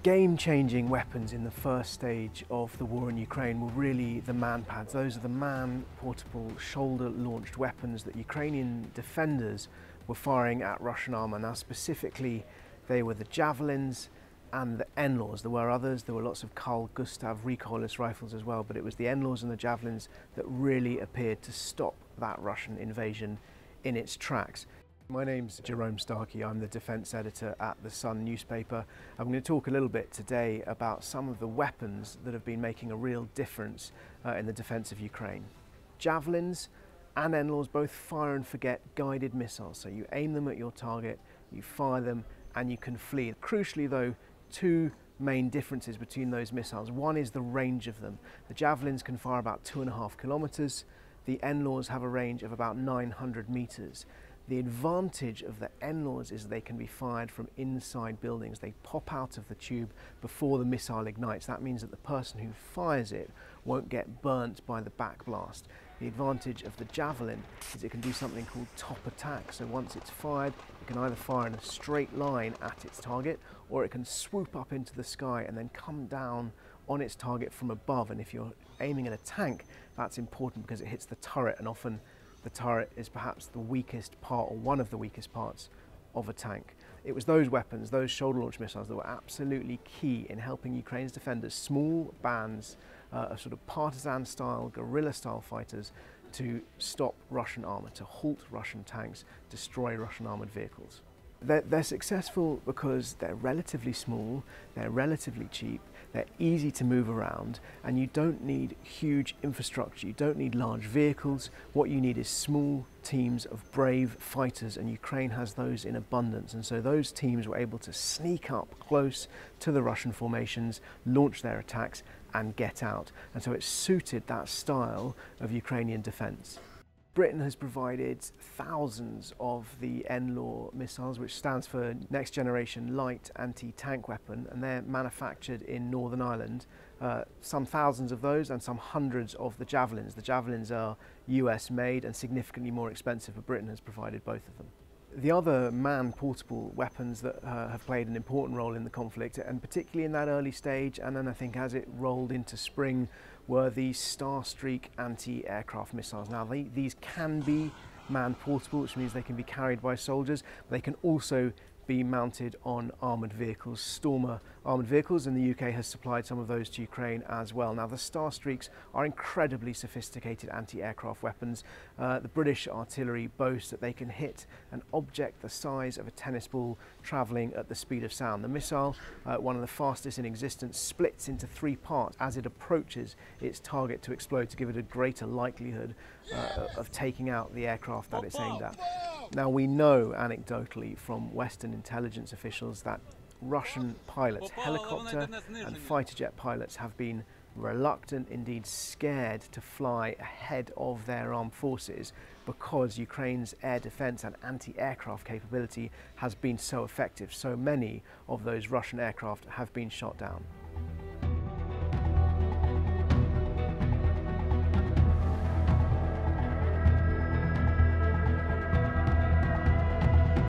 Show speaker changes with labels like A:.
A: game-changing weapons in the first stage of the war in Ukraine were really the man-pads. Those are the man-portable, shoulder-launched weapons that Ukrainian defenders were firing at Russian armour. Now specifically, they were the Javelins and the NLAWs. There were others, there were lots of Carl Gustav recoilless rifles as well, but it was the NLAWs and the Javelins that really appeared to stop that Russian invasion in its tracks. My name's Jerome Starkey, I'm the defence editor at the Sun newspaper. I'm going to talk a little bit today about some of the weapons that have been making a real difference in the defence of Ukraine. Javelins and NLAWs both fire and forget guided missiles, so you aim them at your target, you fire them and you can flee. Crucially though, two main differences between those missiles. One is the range of them. The Javelins can fire about 2.5 kilometres, the NLAWs have a range of about 900 metres. The advantage of the NLAWs is they can be fired from inside buildings. They pop out of the tube before the missile ignites. That means that the person who fires it won't get burnt by the backblast. The advantage of the Javelin is it can do something called top attack. So once it's fired, it can either fire in a straight line at its target, or it can swoop up into the sky and then come down on its target from above. And if you're aiming at a tank, that's important because it hits the turret, and often the turret is perhaps the weakest part, or one of the weakest parts of a tank. It was those weapons, those shoulder-launched missiles, that were absolutely key in helping Ukraine's defenders, small bands of sort of partisan-style, guerrilla-style fighters, to stop Russian armour, to halt Russian tanks, destroy Russian armoured vehicles. They're successful because they're relatively small, they're relatively cheap, they're easy to move around, and you don't need huge infrastructure, you don't need large vehicles. What you need is small teams of brave fighters, and Ukraine has those in abundance. And so those teams were able to sneak up close to the Russian formations, launch their attacks and get out. And so it suited that style of Ukrainian defence. Britain has provided thousands of the NLAW missiles, which stands for Next Generation Light Anti-Tank Weapon, and they're manufactured in Northern Ireland. Some thousands of those and some hundreds of the Javelins. The Javelins are US made and significantly more expensive, but Britain has provided both of them. The other man-portable weapons that have played an important role in the conflict, and particularly in that early stage, and then I think as it rolled into spring, were the Starstreak anti-aircraft missiles. Now these can be man-portable, which means they can be carried by soldiers, but they can also be mounted on armoured vehicles, Stormer armoured vehicles, and the UK has supplied some of those to Ukraine as well. Now the Starstreaks are incredibly sophisticated anti-aircraft weapons. The British artillery boasts that they can hit an object the size of a tennis ball travelling at the speed of sound. The missile, one of the fastest in existence, splits into 3 parts as it approaches its target to explode, to give it a greater likelihood of taking out the aircraft that it's aimed at. Now we know anecdotally from Western intelligence officials that Russian pilots, helicopter and fighter jet pilots, have been reluctant, indeed scared, to fly ahead of their armed forces because Ukraine's air defence and anti-aircraft capability has been so effective. So many of those Russian aircraft have been shot down.